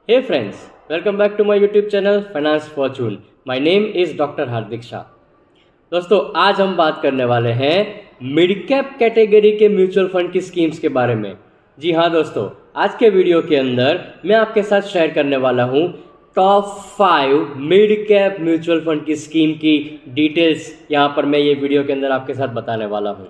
Hey friends, welcome back to my YouTube channel Finance Fortune. My name is Dr. हार्दिक शाह। दोस्तों आज हम बात करने वाले हैं मिड कैप कैटेगरी के म्यूचुअल फंड की स्कीम्स के बारे में। जी हाँ दोस्तों, आज के वीडियो के अंदर मैं आपके साथ शेयर करने वाला हूँ top 5 mid cap mutual fund की स्कीम की डिटेल्स। यहाँ पर मैं ये वीडियो के अंदर आपके साथ बताने वाला हूँ।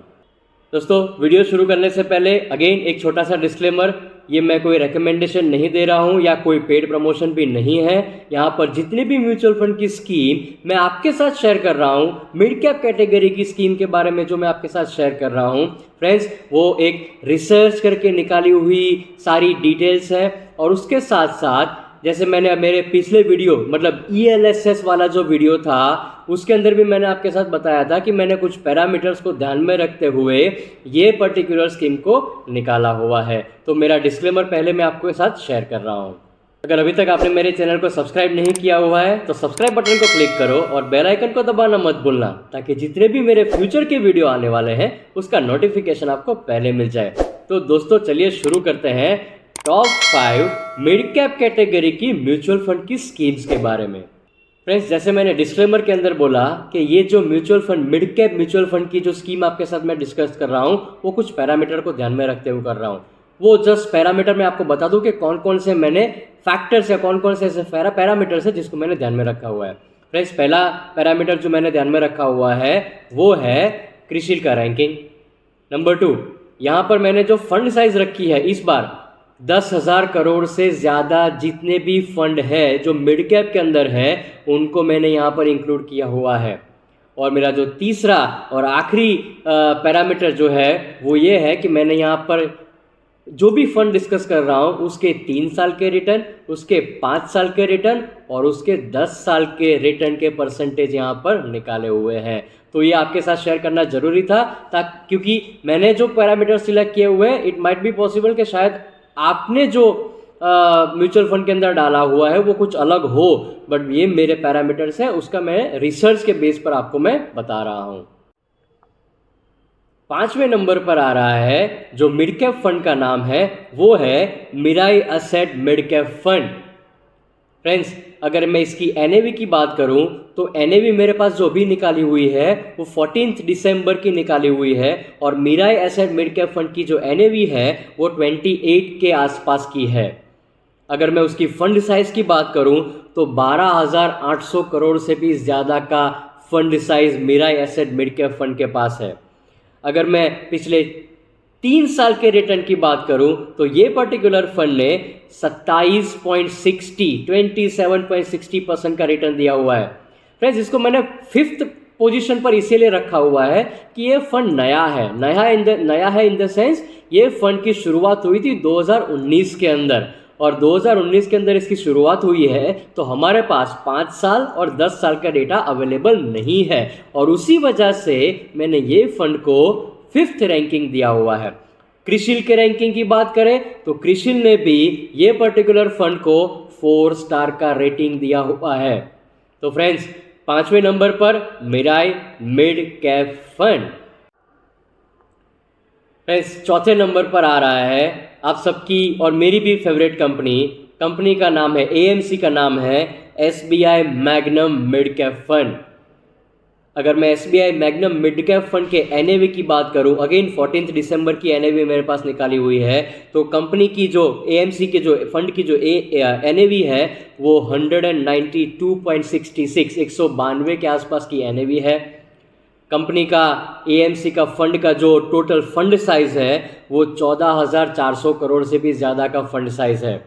दोस्तों वीडियो शुरू करने से पहले अगेन एक छोटा सा डिस्क्लेमर, ये मैं कोई रिकमेंडेशन नहीं दे रहा हूँ या कोई पेड प्रमोशन भी नहीं है। यहाँ पर जितने भी म्यूचुअल फंड की स्कीम मैं आपके साथ शेयर कर रहा हूँ, मिड कैप कैटेगरी की स्कीम के बारे में जो मैं आपके साथ शेयर कर रहा हूँ फ्रेंड्स, वो एक रिसर्च करके निकाली हुई सारी डिटेल्स हैं। और उसके साथ साथ जैसे मैंने मेरे पिछले वीडियो मतलब ELSS वाला जो वीडियो था उसके अंदर भी मैंने आपके साथ बताया था कि मैंने कुछ पैरामीटर्स को ध्यान में रखते हुए ये पर्टिकुलर स्कीम को निकाला हुआ है। तो मेरा डिस्क्लेमर पहले मैं आपके साथ शेयर कर रहा हूँ। अगर अभी तक आपने मेरे चैनल को सब्सक्राइब नहीं किया हुआ है तो सब्सक्राइब बटन को क्लिक करो और बेल आइकन को दबाना मत भूलना, ताकि जितने भी मेरे फ्यूचर के वीडियो आने वाले हैं उसका नोटिफिकेशन आपको पहले मिल जाए। तो दोस्तों चलिए शुरू करते हैं टॉप 5 मिड कैप कैटेगरी की म्यूचुअल फंड की स्कीम्स के बारे में। फ्रेंड्स जैसे मैंने डिस्क्लेमर के अंदर बोला कि ये जो mutual fund mid cap mutual fund की जो स्कीम आपके साथ मैं डिस्कस कर रहा हूँ वो कुछ पैरामीटर को ध्यान में रखते हुए कर रहा हूँ। वो जस्ट पैरामीटर मैं आपको बता दूं कि कौन कौन से मैंने फैक्टर्स या कौन कौन से ऐसे पैरामीटर्स है जिसको मैंने ध्यान में रखा हुआ है। फ्रेंड्स पहला पैरामीटर जो मैंने ध्यान में रखा हुआ है वो है क्रिसिल का रैंकिंग। नंबर 2, यहाँ पर मैंने जो फंड साइज रखी है इस बार 10,000 करोड़ से ज़्यादा जितने भी फंड है जो मिड कैप के अंदर है उनको मैंने यहाँ पर इंक्लूड किया हुआ है। और मेरा जो तीसरा और आखिरी पैरामीटर जो है वो ये है कि मैंने यहाँ पर जो भी फंड डिस्कस कर रहा हूँ उसके 3 साल के रिटर्न, उसके 5 साल के रिटर्न और उसके 10 साल के रिटर्न के परसेंटेज यहाँ पर निकाले हुए हैं। तो ये आपके साथ शेयर करना जरूरी था ताकि क्योंकि मैंने जो पैरामीटर सिलेक्ट किए हुए हैं इट माइट बी पॉसिबल कि शायद आपने जो म्यूचुअल फंड के अंदर डाला हुआ है वो कुछ अलग हो, बट ये मेरे पैरामीटर्स हैं, उसका मैं रिसर्च के बेस पर आपको मैं बता रहा हूँ। 5वें नंबर पर आ रहा है जो मिड कैप फंड का नाम है वो है Mirae asset mid cap fund. Friends अगर मैं इसकी NAV की बात करूं तो NAV मेरे पास जो भी निकाली हुई है वो 14 दिसंबर की निकाली हुई है और Mirae asset mid cap fund की जो NAV है वो 28 के आसपास की है। अगर मैं उसकी फंड साइज की बात करूं तो 12,800 करोड़ से भी ज़्यादा का fund size Mirae asset mid cap fund के पास है। अगर मैं पिछले 3 साल के रिटर्न की बात करूं तो ये पर्टिकुलर फंड ने 27.60% का रिटर्न दिया हुआ है। फ्रेंड्स इसको मैंने 5th पोजीशन पर इसीलिए रखा हुआ है कि ये फंड नया है इन द सेंस ये फंड की शुरुआत हुई थी 2019 के अंदर और 2019 के अंदर इसकी शुरुआत हुई है तो हमारे पास 5 साल और 10 साल का डेटा अवेलेबल नहीं है और उसी वजह से मैंने ये फंड को 5th रैंकिंग दिया हुआ है। क्रिसिल के रैंकिंग की बात करें तो क्रिसिल ने भी ये पर्टिकुलर फंड को 4 स्टार का रेटिंग दिया हुआ है। तो फ्रेंड्स 5वें नंबर पर Mirae mid cap fund. Friends चौथे नंबर पर आ रहा है आप सबकी और मेरी भी फेवरेट कंपनी का नाम है AMC का नाम है SBI magnum mid cap fund. अगर मैं SBI magnum mid cap fund के NAV की बात करूं, अगेन 14 दिसंबर की NAV मेरे पास निकाली हुई है तो कंपनी की जो AMC के जो फंड की जो NAV है वो 192.66 192 के आसपास की NAV है। कंपनी का AMC का फंड का जो टोटल फंड साइज है वो 14,400 करोड़ से भी ज़्यादा का फंड साइज है।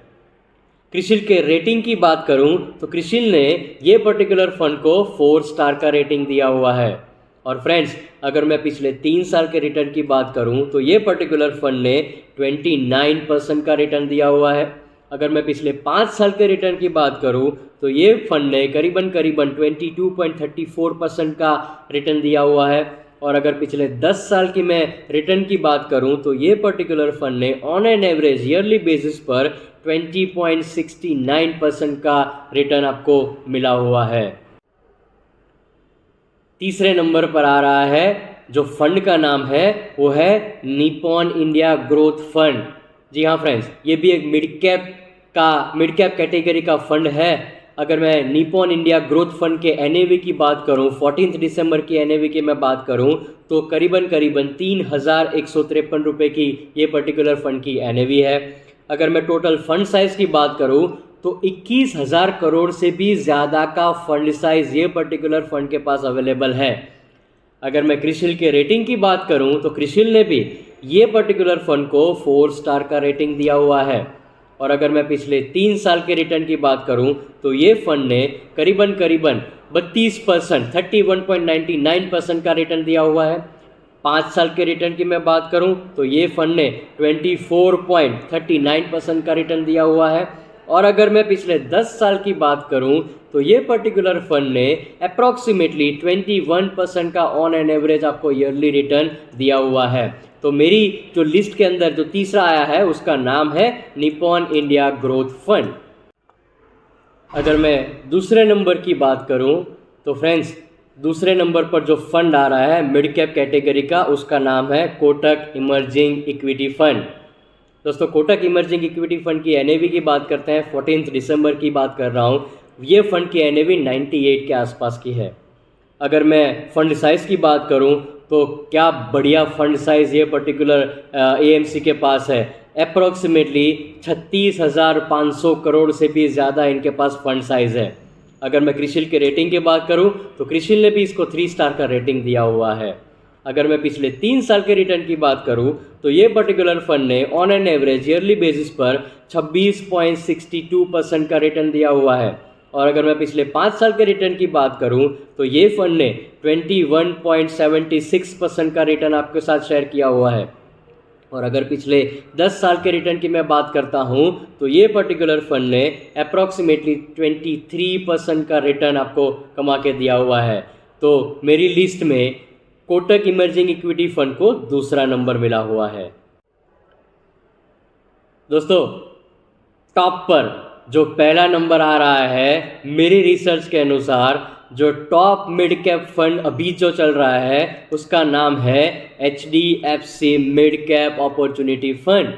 क्रिसिल के रेटिंग की बात करूं तो क्रिसिल ने ये पर्टिकुलर फंड को 4 स्टार का रेटिंग दिया हुआ है। और फ्रेंड्स अगर मैं पिछले 3 साल के रिटर्न की बात करूं तो ये पर्टिकुलर फंड ने 29% का रिटर्न दिया हुआ है। अगर मैं पिछले 5 साल के रिटर्न की बात करूं तो ये फंड ने करीबन 22.34% का रिटर्न दिया हुआ है। और अगर पिछले 10 साल की मैं रिटर्न की बात करूं तो ये पर्टिकुलर फंड ने on an average yearly basis पर 20.69% का रिटर्न आपको मिला हुआ है। तीसरे नंबर पर आ रहा है जो फंड का नाम है वो है निप्पॉन इंडिया ग्रोथ फंड। जी हाँ फ्रेंड्स, ये भी एक मिड कैप का मिड कैप कैटेगरी का फंड है। अगर मैं निपॉन इंडिया ग्रोथ फंड के एनएवी की बात करूं, 14 दिसंबर की एनएवी की मैं बात करूं तो करीबन 3,153 रुपये की ये पर्टिकुलर फंड की एनएवी है। अगर मैं टोटल फंड साइज की बात करूं तो 21,000 करोड़ से भी ज़्यादा का फंड साइज ये पर्टिकुलर फंड के पास अवेलेबल है। अगर मैं क्रिसिल के रेटिंग की बात करूं तो क्रिसिल ने भी ये पर्टिकुलर फंड को 4 स्टार का रेटिंग दिया हुआ है। और अगर मैं पिछले 3 साल के रिटर्न की बात करूं तो ये फंड ने करीबन 32%, 31.99% का रिटर्न दिया हुआ है। 5 साल के रिटर्न की मैं बात करूं तो ये फंड ने 24.39% का रिटर्न दिया हुआ है। और अगर मैं पिछले 10 साल की बात करूं तो ये पर्टिकुलर फंड ने अप्रॉक्सीमेटली 21% का ऑन एन एवरेज आपको ईयरली रिटर्न दिया हुआ है। तो मेरी जो लिस्ट के अंदर जो तीसरा आया है उसका नाम है निपॉन इंडिया ग्रोथ फंड। अगर मैं दूसरे नंबर की बात करूं तो फ्रेंड्स, दूसरे नंबर पर जो फंड आ रहा है मिड कैप कैटेगरी का, उसका नाम है कोटक इमर्जिंग इक्विटी फंड। दोस्तों, कोटक इमर्जिंग इक्विटी फंड की एनएवी की बात करते हैं, 14 दिसंबर की बात कर रहा हूँ। ये फंड की एनएवी 98 के आसपास की है। अगर मैं फंड साइज़ की बात करूं तो क्या बढ़िया फंड साइज़ ये पर्टिकुलर एएमसी के पास है। अप्रॉक्सीमेटली 36,500 करोड़ से भी ज़्यादा इनके पास फंड साइज़ है। अगर मैं क्रिसिल के रेटिंग की बात करूं तो क्रिसिल ने भी इसको 3 स्टार का रेटिंग दिया हुआ है। अगर मैं पिछले 3 साल के रिटर्न की बात करूं तो ये पर्टिकुलर फंड ने on an average yearly basis पर 26.62% का रिटर्न दिया हुआ है। और अगर मैं पिछले 5 साल के रिटर्न की बात करूं तो ये फंड ने 21.76% का रिटर्न आपके साथ शेयर किया हुआ है। और अगर पिछले 10 साल के रिटर्न की मैं बात करता हूं तो ये पर्टिकुलर फंड ने अप्रॉक्सीमेटली 23% का रिटर्न आपको कमा के दिया हुआ है। तो मेरी लिस्ट में कोटक इमर्जिंग इक्विटी फंड को दूसरा नंबर मिला हुआ है। दोस्तों, टॉप पर जो पहला नंबर आ रहा है मेरी रिसर्च के अनुसार, जो टॉप मिड कैप फंड अभी जो चल रहा है उसका नाम है HDFC mid cap opportunity fund.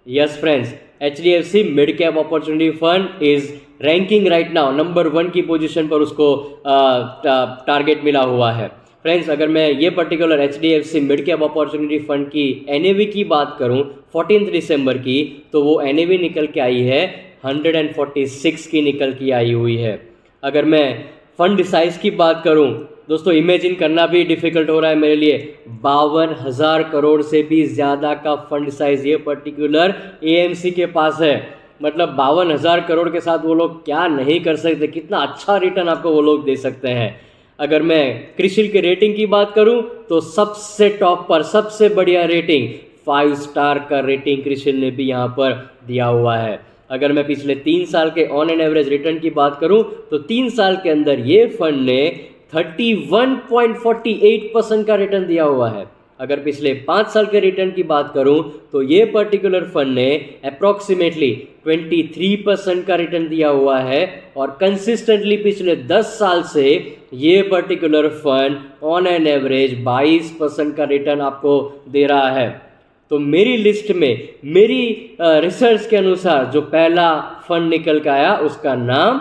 Yes friends, HDFC mid cap opportunity fund is ranking right now number 1 की पोजीशन पर उसको टारगेट मिला हुआ है। फ्रेंड्स, अगर मैं ये particular HDFC mid cap opportunity fund की एनएवी की बात करूं 14 दिसंबर की, तो वो एनएवी निकल के आई है 146 की निकल के आई हुई है। अगर मैं फंड साइज की बात करूं दोस्तों, इमेजिन करना भी डिफ़िकल्ट हो रहा है मेरे लिए, 52,000 करोड़ से भी ज़्यादा का फंड साइज ये पर्टिकुलर एएमसी के पास है। मतलब 52,000 करोड़ के साथ वो लोग क्या नहीं कर सकते, कितना अच्छा रिटर्न आपको वो लोग दे सकते हैं। अगर मैं क्रिसिल के रेटिंग की बात करूं तो सबसे टॉप पर सबसे बढ़िया रेटिंग 5 स्टार का रेटिंग क्रिसिल ने भी यहाँ पर दिया हुआ है। अगर मैं पिछले 3 साल के ऑन एन एवरेज रिटर्न की बात करूं तो 3 साल के अंदर ये फंड ने 31.48% का रिटर्न दिया हुआ है। अगर पिछले 5 साल के रिटर्न की बात करूं तो ये पर्टिकुलर फंड ने अप्रॉक्सीमेटली 23% का रिटर्न दिया हुआ है। और कंसिस्टेंटली पिछले 10 साल से ये particular fund on an average 22% का रिटर्न आपको दे रहा है। तो मेरी लिस्ट में मेरी रिसर्च के अनुसार जो पहला फंड निकल के आया उसका नाम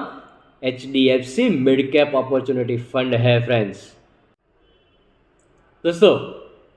HDFC mid cap opportunity fund है। फ्रेंड्स, दोस्तों,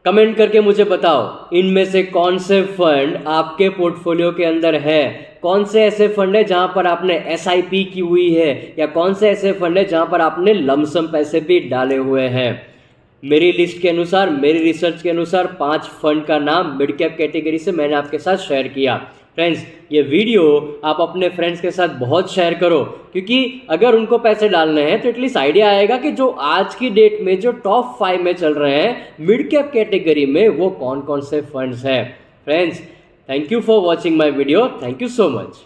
कमेंट करके मुझे बताओ इनमें से कौन से फंड आपके पोर्टफोलियो के अंदर है। कौन से ऐसे फंड है जहां पर आपने SIP की हुई है, या कौन से ऐसे फंड है जहां पर आपने लमसम पैसे भी डाले हुए हैं। मेरी लिस्ट के अनुसार, मेरी रिसर्च के अनुसार 5 फंड का नाम मिड कैप कैटेगरी से मैंने आपके साथ शेयर किया। फ्रेंड्स, ये वीडियो आप अपने फ्रेंड्स के साथ बहुत शेयर करो, क्योंकि अगर उनको पैसे डालने हैं तो एटलीस्ट आइडिया आएगा कि जो आज की डेट में जो टॉप 5 में चल रहे हैं मिड कैप कैटेगरी में वो कौन कौन से फंड्स हैं। Friends, thank you for watching my video. Thank you so much.